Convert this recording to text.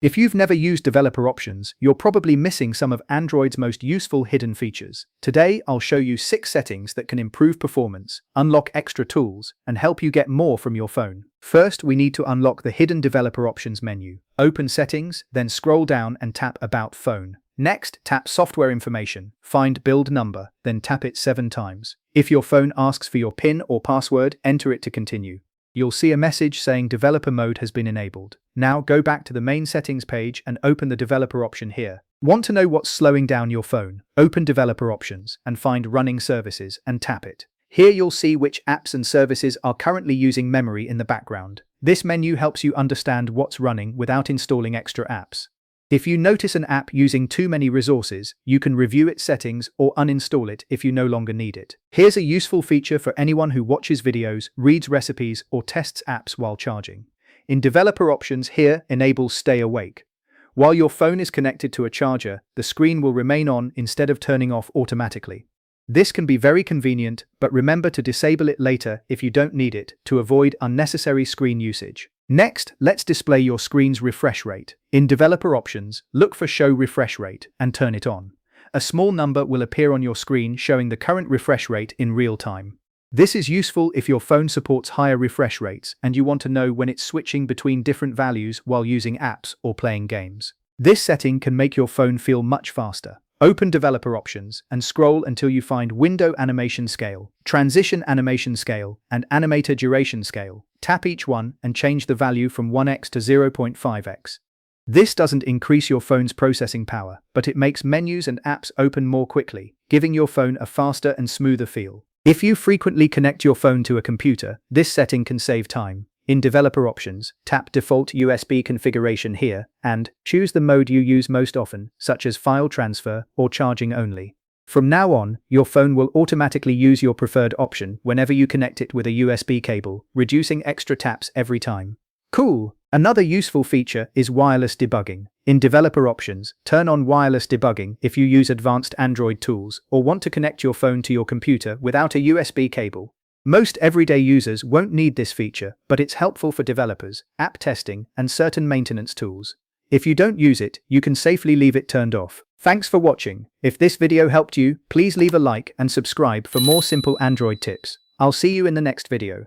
If you've never used developer options, you're probably missing some of Android's most useful hidden features. Today, I'll show you 6 settings that can improve performance, unlock extra tools, and help you get more from your phone. First, we need to unlock the hidden developer options menu. Open Settings, then scroll down and tap About Phone. Next, tap Software Information, find Build Number, then tap it 7 times. If your phone asks for your PIN or password, enter it to continue. You'll see a message saying Developer Mode has been enabled. Now go back to the main settings page and open the developer option here. Want to know what's slowing down your phone? Open Developer Options and find Running Services and tap it. Here you'll see which apps and services are currently using memory in the background. This menu helps you understand what's running without installing extra apps. If you notice an app using too many resources, you can review its settings or uninstall it if you no longer need it. Here's a useful feature for anyone who watches videos, reads recipes, or tests apps while charging. In Developer Options here, enable Stay Awake. While your phone is connected to a charger, the screen will remain on instead of turning off automatically. This can be very convenient, but remember to disable it later if you don't need it to avoid unnecessary screen usage. Next, let's display your screen's refresh rate. In Developer Options, look for Show Refresh Rate and turn it on. A small number will appear on your screen showing the current refresh rate in real time. This is useful if your phone supports higher refresh rates and you want to know when it's switching between different values while using apps or playing games. This setting can make your phone feel much faster. Open Developer Options and scroll until you find Window Animation Scale, Transition Animation Scale, and Animator Duration Scale. Tap each one and change the value from 1x to 0.5x. This doesn't increase your phone's processing power, but it makes menus and apps open more quickly, giving your phone a faster and smoother feel. If you frequently connect your phone to a computer, this setting can save time. In Developer Options, tap Default USB Configuration here and choose the mode you use most often, such as file transfer or charging only. From now on, your phone will automatically use your preferred option whenever you connect it with a USB cable, reducing extra taps every time. Cool! Another useful feature is wireless debugging. In Developer Options, turn on wireless debugging if you use advanced Android tools or want to connect your phone to your computer without a USB cable. Most everyday users won't need this feature, but it's helpful for developers, app testing, and certain maintenance tools. If you don't use it, you can safely leave it turned off. Thanks for watching. If this video helped you, please leave a like and subscribe for more simple Android tips. I'll see you in the next video.